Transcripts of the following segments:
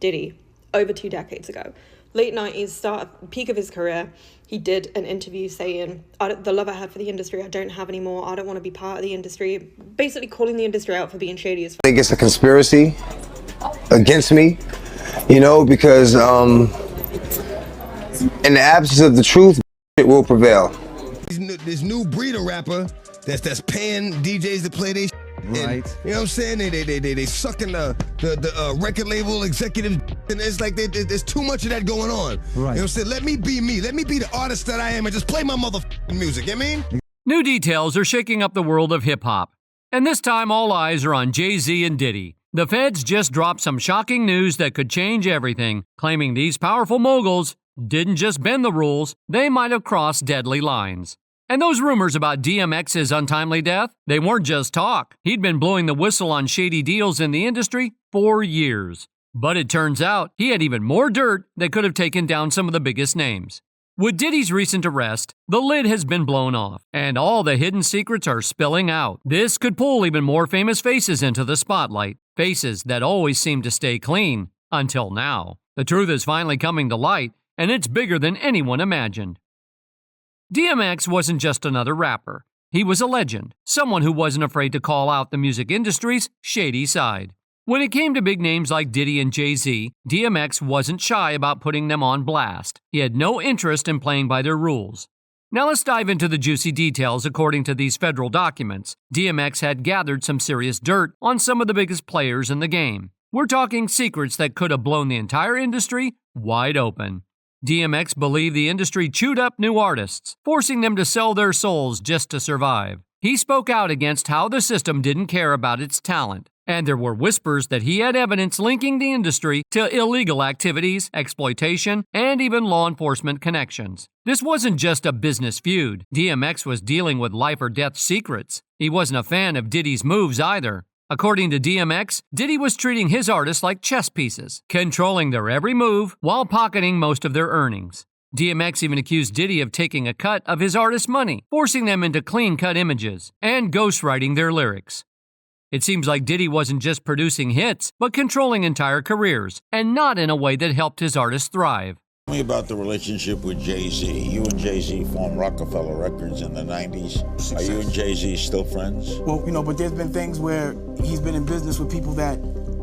Diddy over 2 decades ago. Late 90s, peak of his career, he did an interview saying, the love I had for the industry, I don't have anymore. I don't want to be part of the industry. Basically calling the industry out for being shady as fuck. I think it's a conspiracy against me, because in the absence of the truth, it will prevail. This new breed of rapper that's paying DJs to play their right. And, you know what I'm saying? They sucking the record label executives, and it's like there's too much of that going on. Right. You know what I'm saying? Let me be me. Let me be the artist that I am and just play my motherfucking music. You know what I mean? New details are shaking up the world of hip-hop. And this time all eyes are on Jay-Z and Diddy. The feds just dropped some shocking news that could change everything, claiming these powerful moguls didn't just bend the rules, they might have crossed deadly lines. And those rumors about DMX's untimely death, they weren't just talk. He'd been blowing the whistle on shady deals in the industry for years. But it turns out he had even more dirt that could have taken down some of the biggest names. With Diddy's recent arrest, the lid has been blown off, and all the hidden secrets are spilling out. This could pull even more famous faces into the spotlight, faces that always seem to stay clean, until now. The truth is finally coming to light, and it's bigger than anyone imagined. DMX wasn't just another rapper. He was a legend, someone who wasn't afraid to call out the music industry's shady side. When it came to big names like Diddy and Jay-Z, DMX wasn't shy about putting them on blast. He had no interest in playing by their rules. Now let's dive into the juicy details. According to these federal documents, DMX had gathered some serious dirt on some of the biggest players in the game. We're talking secrets that could have blown the entire industry wide open. DMX believed the industry chewed up new artists, forcing them to sell their souls just to survive. He spoke out against how the system didn't care about its talent, and there were whispers that he had evidence linking the industry to illegal activities, exploitation, and even law enforcement connections. This wasn't just a business feud. DMX was dealing with life or death secrets. He wasn't a fan of Diddy's moves either. According to DMX, Diddy was treating his artists like chess pieces, controlling their every move while pocketing most of their earnings. DMX even accused Diddy of taking a cut of his artists' money, forcing them into clean-cut images, and ghostwriting their lyrics. It seems like Diddy wasn't just producing hits, but controlling entire careers, and not in a way that helped his artists thrive. Tell me about the relationship with Jay-Z. You and Jay-Z formed Rockefeller Records in the 90s. Are you and Jay-Z still friends? Well, but there's been things where he's been in business with people that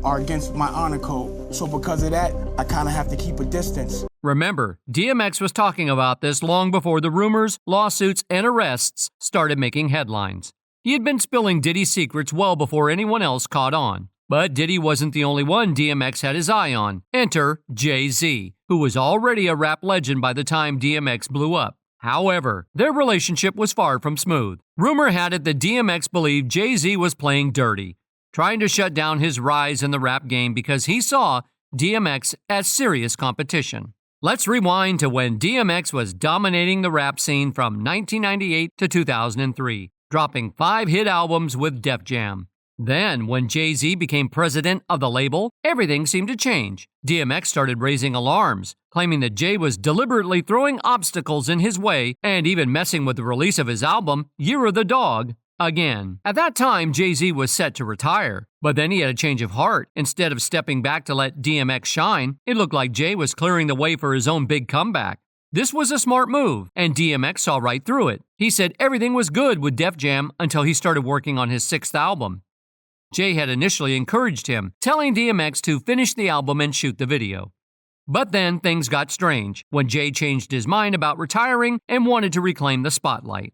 are against my honor code. So because of that, I kind of have to keep a distance. Remember, DMX was talking about this long before the rumors, lawsuits, and arrests started making headlines. He had been spilling Diddy's secrets well before anyone else caught on. But Diddy wasn't the only one DMX had his eye on. Enter Jay-Z, who was already a rap legend by the time DMX blew up. However, their relationship was far from smooth. Rumor had it that DMX believed Jay-Z was playing dirty, trying to shut down his rise in the rap game because he saw DMX as serious competition. Let's rewind to when DMX was dominating the rap scene from 1998 to 2003, dropping 5 hit albums with Def Jam. Then, when Jay-Z became president of the label, everything seemed to change. DMX started raising alarms, claiming that Jay was deliberately throwing obstacles in his way and even messing with the release of his album, Year of the Dog, again. At that time, Jay-Z was set to retire, but then he had a change of heart. Instead of stepping back to let DMX shine, it looked like Jay was clearing the way for his own big comeback. This was a smart move, and DMX saw right through it. He said everything was good with Def Jam until he started working on his 6th album. Jay had initially encouraged him, telling DMX to finish the album and shoot the video. But then things got strange when Jay changed his mind about retiring and wanted to reclaim the spotlight.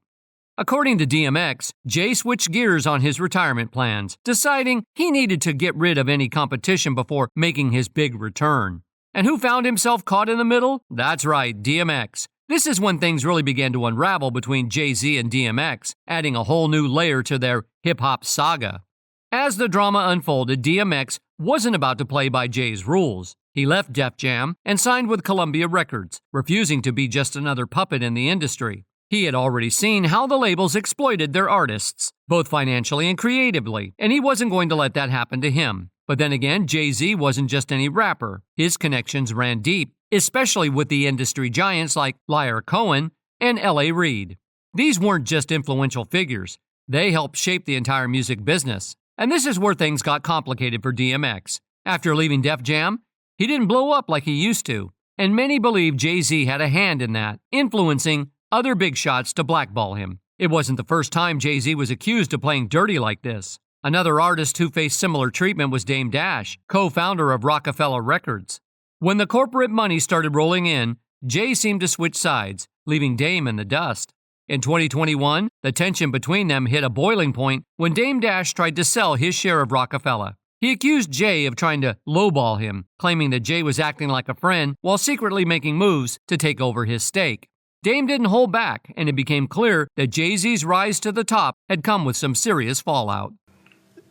According to DMX, Jay switched gears on his retirement plans, deciding he needed to get rid of any competition before making his big return. And who found himself caught in the middle? That's right, DMX. This is when things really began to unravel between Jay-Z and DMX, adding a whole new layer to their hip-hop saga. As the drama unfolded, DMX wasn't about to play by Jay's rules. He left Def Jam and signed with Columbia Records, refusing to be just another puppet in the industry. He had already seen how the labels exploited their artists, both financially and creatively, and he wasn't going to let that happen to him. But then again, Jay-Z wasn't just any rapper. His connections ran deep, especially with the industry giants like Lyor Cohen and L.A. Reid. These weren't just influential figures. They helped shape the entire music business. And this is where things got complicated for DMX. After leaving Def Jam, He didn't blow up like he used to, and many believe Jay-Z had a hand in that, influencing other big shots to blackball him. It wasn't the first time Jay-Z was accused of playing dirty like this. Another artist who faced similar treatment was Dame Dash, co-founder of Rockefeller Records. When the corporate money started rolling in, Jay seemed to switch sides, leaving Dame in the dust. In 2021, the tension between them hit a boiling point when Dame Dash tried to sell his share of Rockefeller. He accused Jay of trying to lowball him, claiming that Jay was acting like a friend while secretly making moves to take over his stake. Dame didn't hold back, and it became clear that Jay-Z's rise to the top had come with some serious fallout.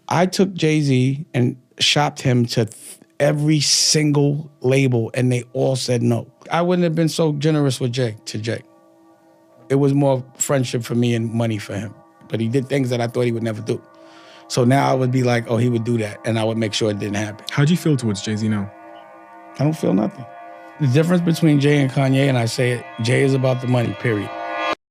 I took Jay-Z and shopped him to every single label, and they all said no. I wouldn't have been so generous with Jay. It was more friendship for me and money for him. But he did things that I thought he would never do. So now I would be like, oh, he would do that, and I would make sure it didn't happen. How'd you feel towards Jay-Z now? I don't feel nothing. The difference between Jay and Kanye, and I say it, Jay is about the money, period.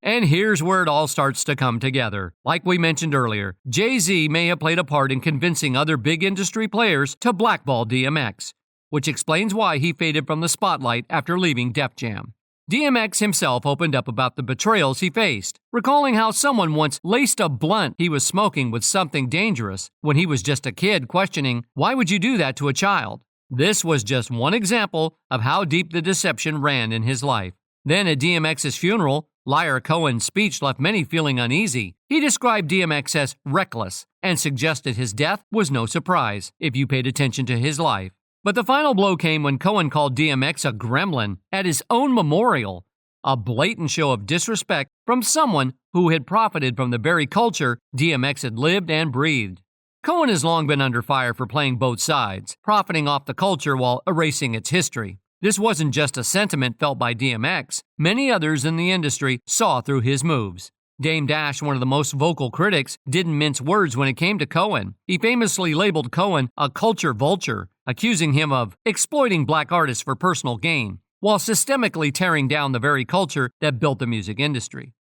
And here's where it all starts to come together. Like we mentioned earlier, Jay-Z may have played a part in convincing other big industry players to blackball DMX, which explains why he faded from the spotlight after leaving Def Jam. DMX himself opened up about the betrayals he faced, recalling how someone once laced a blunt he was smoking with something dangerous when he was just a kid, questioning, why would you do that to a child? This was just one example of how deep the deception ran in his life. Then at DMX's funeral, Liar Cohen's speech left many feeling uneasy. He described DMX as reckless and suggested his death was no surprise if you paid attention to his life. But the final blow came when Cohen called DMX a gremlin at his own memorial, a blatant show of disrespect from someone who had profited from the very culture DMX had lived and breathed. Cohen has long been under fire for playing both sides, profiting off the culture while erasing its history. This wasn't just a sentiment felt by DMX. Many others in the industry saw through his moves. Dame Dash, one of the most vocal critics, didn't mince words when it came to Cohen. He famously labeled Cohen a culture vulture, accusing him of exploiting black artists for personal gain, while systemically tearing down the very culture that built the music industry.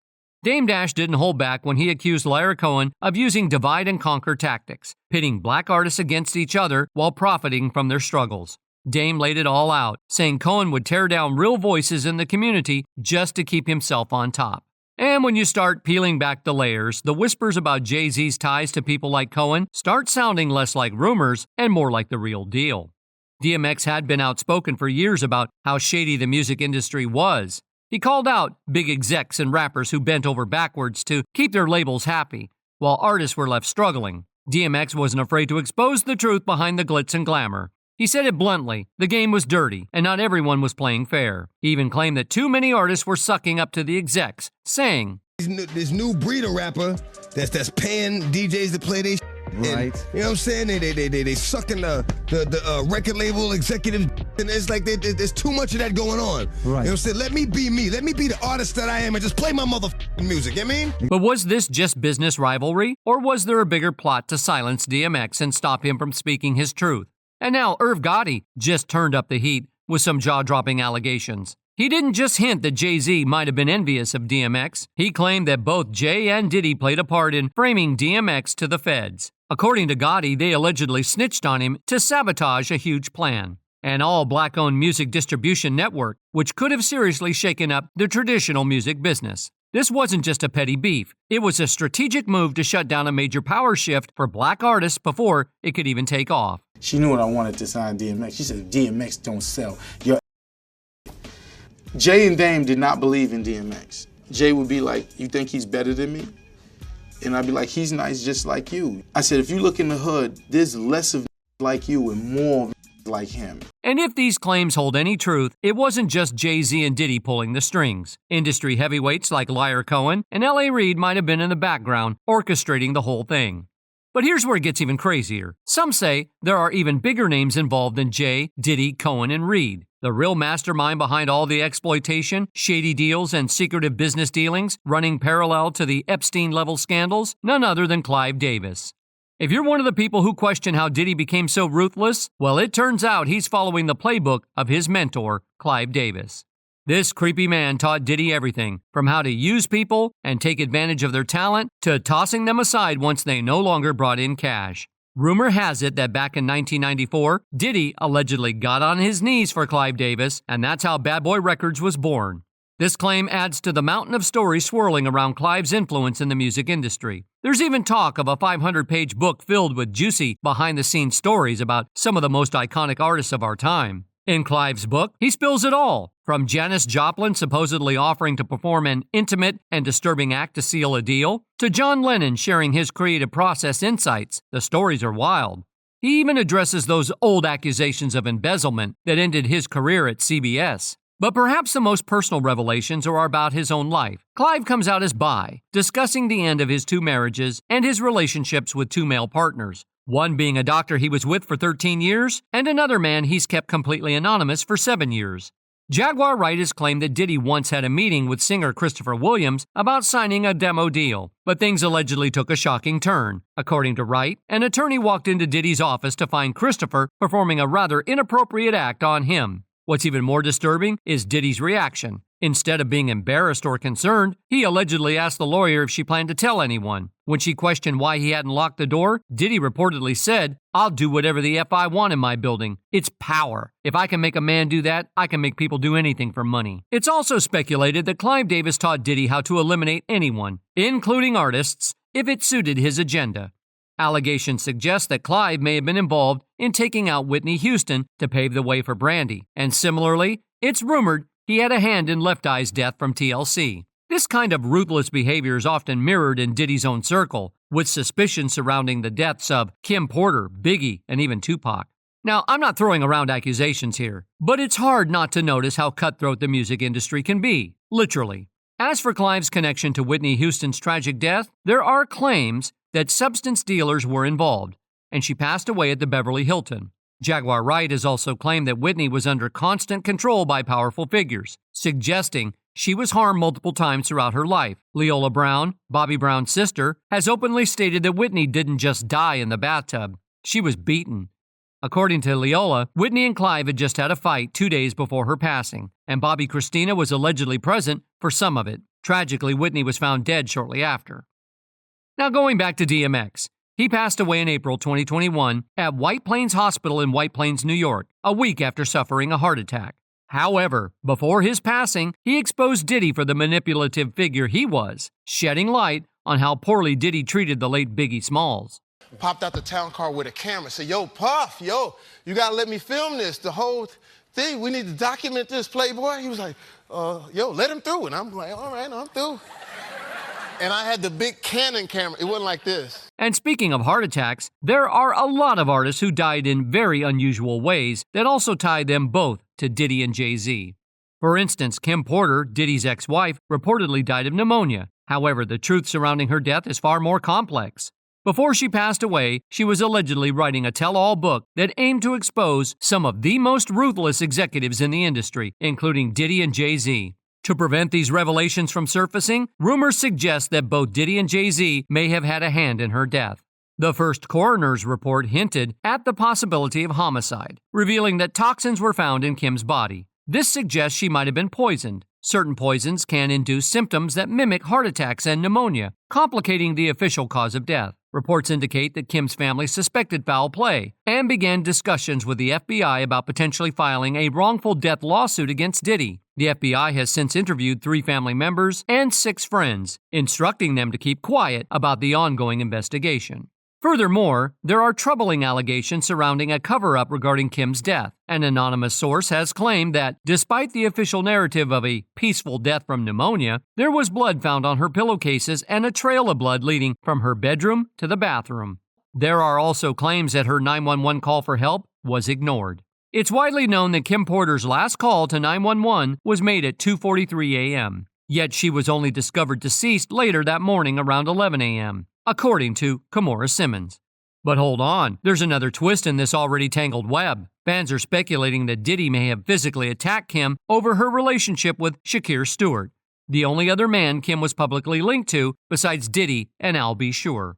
Dame Dash didn't hold back when he accused Liar Cohen of using divide-and-conquer tactics, pitting black artists against each other while profiting from their struggles. Dame laid it all out, saying Cohen would tear down real voices in the community just to keep himself on top. And when you start peeling back the layers, the whispers about Jay-Z's ties to people like Cohen start sounding less like rumors and more like the real deal. DMX had been outspoken for years about how shady the music industry was. He called out big execs and rappers who bent over backwards to keep their labels happy, while artists were left struggling. DMX wasn't afraid to expose the truth behind the glitz and glamour. He said it bluntly, the game was dirty, and not everyone was playing fair. He even claimed that too many artists were sucking up to the execs, saying, This new breed of rapper that's paying DJs to play their Right. You know what I'm saying? They sucking the record label executives, and it's like there's too much of that going on. Right. You know what I'm saying? Let me be me. Let me be the artist that I am and just play my motherfucking music. You know what I mean? But was this just business rivalry, or was there a bigger plot to silence DMX and stop him from speaking his truth? And now Irv Gotti just turned up the heat with some jaw-dropping allegations. He didn't just hint that Jay-Z might have been envious of DMX. He claimed that both Jay and Diddy played a part in framing DMX to the feds. According to Gotti, they allegedly snitched on him to sabotage a huge plan. An all-black-owned music distribution network, which could have seriously shaken up the traditional music business. This wasn't just a petty beef. It was a strategic move to shut down a major power shift for black artists before it could even take off. She knew what I wanted to sign DMX. She said, DMX don't sell. Jay and Dame did not believe in DMX. Jay would be like, you think he's better than me? And I'd be like, he's nice just like you. I said, if you look in the hood, there's less of like you and more of like him. And if these claims hold any truth, it wasn't just Jay-Z and Diddy pulling the strings. Industry heavyweights like Liar Cohen and L.A. Reid might have been in the background orchestrating the whole thing. But here's where it gets even crazier. Some say there are even bigger names involved than Jay, Diddy, Cohen, and Reid. The real mastermind behind all the exploitation, shady deals, and secretive business dealings running parallel to the Epstein-level scandals, none other than Clive Davis. If you're one of the people who question how Diddy became so ruthless, well, it turns out he's following the playbook of his mentor, Clive Davis. This creepy man taught Diddy everything, from how to use people and take advantage of their talent to tossing them aside once they no longer brought in cash. Rumor has it that back in 1994, Diddy allegedly got on his knees for Clive Davis, and that's how Bad Boy Records was born. This claim adds to the mountain of stories swirling around Clive's influence in the music industry. There's even talk of a 500-page book filled with juicy, behind-the-scenes stories about some of the most iconic artists of our time. In Clive's book, he spills it all, from Janis Joplin supposedly offering to perform an intimate and disturbing act to seal a deal, to John Lennon sharing his creative process insights. The stories are wild. He even addresses those old accusations of embezzlement that ended his career at CBS. But perhaps the most personal revelations are about his own life. Clive comes out as bi, discussing the end of his 2 marriages and his relationships with 2 male partners, one being a doctor he was with for 13 years, and another man he's kept completely anonymous for 7 years. Jaguar Wright has claimed that Diddy once had a meeting with singer Christopher Williams about signing a demo deal, but things allegedly took a shocking turn. According to Wright, an attorney walked into Diddy's office to find Christopher performing a rather inappropriate act on him. What's even more disturbing is Diddy's reaction. Instead of being embarrassed or concerned, he allegedly asked the lawyer if she planned to tell anyone. When she questioned why he hadn't locked the door, Diddy reportedly said, "I'll do whatever the F I want in my building. It's power. If I can make a man do that, I can make people do anything for money." It's also speculated that Clive Davis taught Diddy how to eliminate anyone, including artists, if it suited his agenda. Allegations suggest that Clive may have been involved in taking out Whitney Houston to pave the way for Brandy, and similarly, it's rumored he had a hand in Left Eye's death from TLC. This kind of ruthless behavior is often mirrored in Diddy's own circle, with suspicion surrounding the deaths of Kim Porter, Biggie, and even Tupac. Now, I'm not throwing around accusations here, but it's hard not to notice how cutthroat the music industry can be, literally. As for Clive's connection to Whitney Houston's tragic death, there are claims that substance dealers were involved, and she passed away at the Beverly Hilton. Jaguar Wright has also claimed that Whitney was under constant control by powerful figures, suggesting she was harmed multiple times throughout her life. Leola Brown, Bobby Brown's sister, has openly stated that Whitney didn't just die in the bathtub, she was beaten. According to Leola, Whitney and Clive had just had a fight 2 days before her passing, and Bobby Christina was allegedly present for some of it. Tragically, Whitney was found dead shortly after. Now going back to DMX, he passed away in April 2021 at White Plains Hospital in White Plains, New York, a week after suffering a heart attack. However, before his passing, he exposed Diddy for the manipulative figure he was, shedding light on how poorly Diddy treated the late Biggie Smalls. Popped out the town car with a camera, said, "Yo, Puff, yo, you gotta let me film this, the whole thing. We need to document this, Playboy." He was like, yo, let him through. And I'm like, all right, I'm through. And I had the big Canon camera. It wasn't like this. And speaking of heart attacks, there are a lot of artists who died in very unusual ways that also tie them both to Diddy and Jay-Z. For instance, Kim Porter, Diddy's ex-wife, reportedly died of pneumonia. However, the truth surrounding her death is far more complex. Before she passed away, she was allegedly writing a tell-all book that aimed to expose some of the most ruthless executives in the industry, including Diddy and Jay-Z. To prevent these revelations from surfacing, rumors suggest that both Diddy and Jay-Z may have had a hand in her death. The first coroner's report hinted at the possibility of homicide, revealing that toxins were found in Kim's body. This suggests she might have been poisoned. Certain poisons can induce symptoms that mimic heart attacks and pneumonia, complicating the official cause of death. Reports indicate that Kim's family suspected foul play and began discussions with the FBI about potentially filing a wrongful death lawsuit against Diddy. The FBI has since interviewed 3 family members and 6 friends, instructing them to keep quiet about the ongoing investigation. Furthermore, there are troubling allegations surrounding a cover-up regarding Kim's death. An anonymous source has claimed that, despite the official narrative of a peaceful death from pneumonia, there was blood found on her pillowcases and a trail of blood leading from her bedroom to the bathroom. There are also claims that her 911 call for help was ignored. It's widely known that Kim Porter's last call to 911 was made at 2:43 a.m., yet she was only discovered deceased later that morning around 11 a.m., according to Kimora Simmons. But hold on, there's another twist in this already tangled web. Fans are speculating that Diddy may have physically attacked Kim over her relationship with Shakir Stewart, the only other man Kim was publicly linked to besides Diddy and Al B. Sure.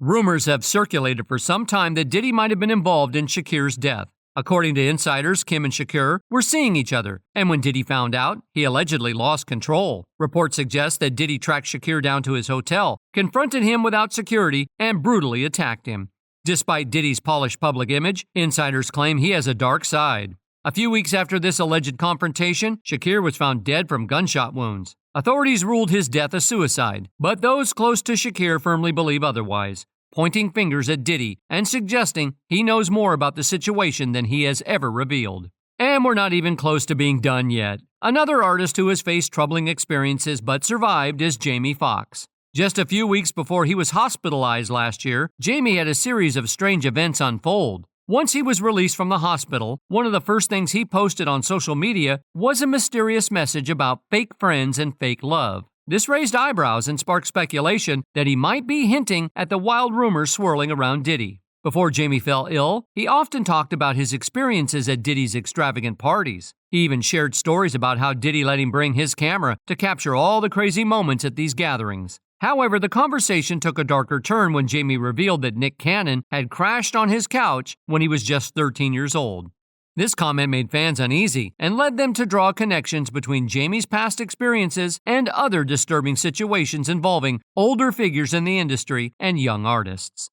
Rumors have circulated for some time that Diddy might have been involved in Shakir's death. According to insiders, Kim and Shakir were seeing each other, and when Diddy found out, he allegedly lost control. Reports suggest that Diddy tracked Shakir down to his hotel, confronted him without security, and brutally attacked him. Despite Diddy's polished public image, insiders claim he has a dark side. A few weeks after this alleged confrontation, Shakir was found dead from gunshot wounds. Authorities ruled his death a suicide, but those close to Shakir firmly believe otherwise, pointing fingers at Diddy and suggesting he knows more about the situation than he has ever revealed. And we're not even close to being done yet. Another artist who has faced troubling experiences but survived is Jamie Foxx. Just a few weeks before he was hospitalized last year, Jamie had a series of strange events unfold. Once he was released from the hospital, one of the first things he posted on social media was a mysterious message about fake friends and fake love. This raised eyebrows and sparked speculation that he might be hinting at the wild rumors swirling around Diddy. Before Jamie fell ill, he often talked about his experiences at Diddy's extravagant parties. He even shared stories about how Diddy let him bring his camera to capture all the crazy moments at these gatherings. However, the conversation took a darker turn when Jamie revealed that Nick Cannon had crashed on his couch when he was just 13 years old. This comment made fans uneasy and led them to draw connections between Jamie's past experiences and other disturbing situations involving older figures in the industry and young artists.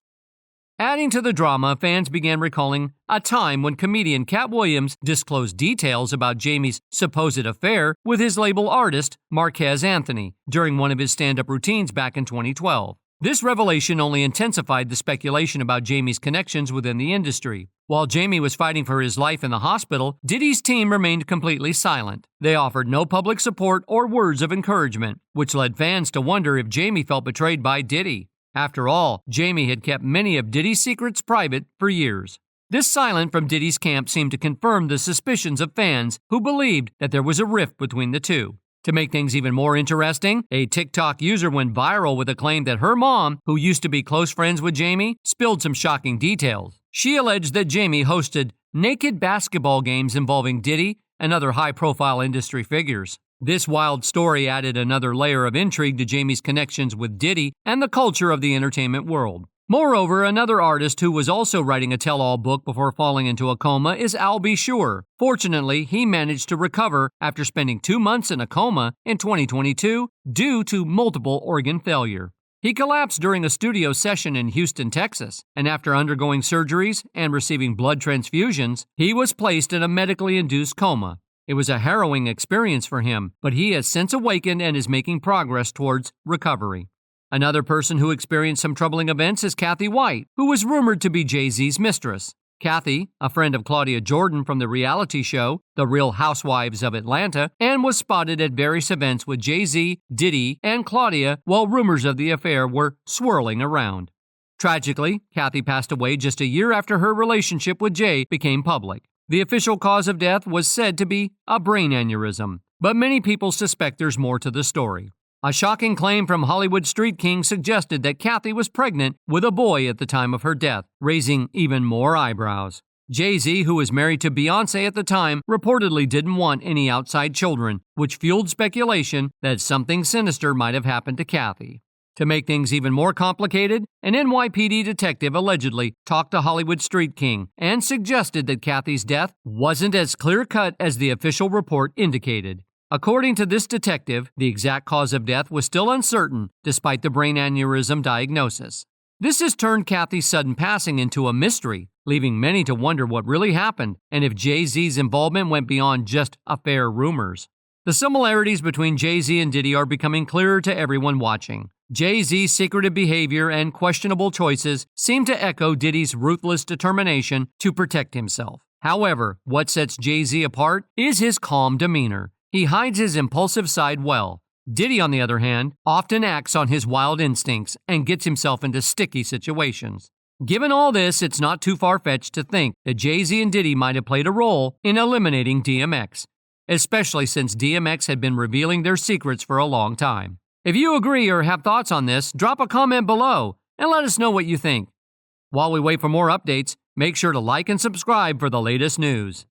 Adding to the drama, fans began recalling a time when comedian Cat Williams disclosed details about Jamie's supposed affair with his label artist, Marquez Anthony, during one of his stand-up routines back in 2012. This revelation only intensified the speculation about Jamie's connections within the industry. While Jamie was fighting for his life in the hospital, Diddy's team remained completely silent. They offered no public support or words of encouragement, which led fans to wonder if Jamie felt betrayed by Diddy. After all, Jamie had kept many of Diddy's secrets private for years. This silence from Diddy's camp seemed to confirm the suspicions of fans who believed that there was a rift between the two. To make things even more interesting, a TikTok user went viral with a claim that her mom, who used to be close friends with Jamie, spilled some shocking details. She alleged that Jamie hosted naked basketball games involving Diddy and other high-profile industry figures. This wild story added another layer of intrigue to Jamie's connections with Diddy and the culture of the entertainment world. Moreover, another artist who was also writing a tell-all book before falling into a coma is Al B. Sure. Fortunately, he managed to recover after spending 2 months in a coma in 2022 due to multiple organ failure. He collapsed during a studio session in Houston, Texas, and after undergoing surgeries and receiving blood transfusions, he was placed in a medically induced coma. It was a harrowing experience for him, but he has since awakened and is making progress towards recovery. Another person who experienced some troubling events is Kathy White, who was rumored to be Jay-Z's mistress. Kathy, a friend of Claudia Jordan from the reality show The Real Housewives of Atlanta, and was spotted at various events with Jay-Z, Diddy, and Claudia while rumors of the affair were swirling around. Tragically, Kathy passed away just a year after her relationship with Jay became public. The official cause of death was said to be a brain aneurysm, but many people suspect there's more to the story. A shocking claim from Hollywood Street King suggested that Kathy was pregnant with a boy at the time of her death, raising even more eyebrows. Jay-Z, who was married to Beyoncé at the time, reportedly didn't want any outside children, which fueled speculation that something sinister might have happened to Kathy. To make things even more complicated, an NYPD detective allegedly talked to Hollywood Street King and suggested that Kathy's death wasn't as clear-cut as the official report indicated. According to this detective, the exact cause of death was still uncertain despite the brain aneurysm diagnosis. This has turned Kathy's sudden passing into a mystery, leaving many to wonder what really happened and if Jay-Z's involvement went beyond just affair rumors. The similarities between Jay-Z and Diddy are becoming clearer to everyone watching. Jay-Z's secretive behavior and questionable choices seem to echo Diddy's ruthless determination to protect himself. However, what sets Jay-Z apart is his calm demeanor. He hides his impulsive side well. Diddy, on the other hand, often acts on his wild instincts and gets himself into sticky situations. Given all this, it's not too far-fetched to think that Jay-Z and Diddy might have played a role in eliminating DMX, especially since DMX had been revealing their secrets for a long time. If you agree or have thoughts on this, drop a comment below and let us know what you think. While we wait for more updates, make sure to like and subscribe for the latest news.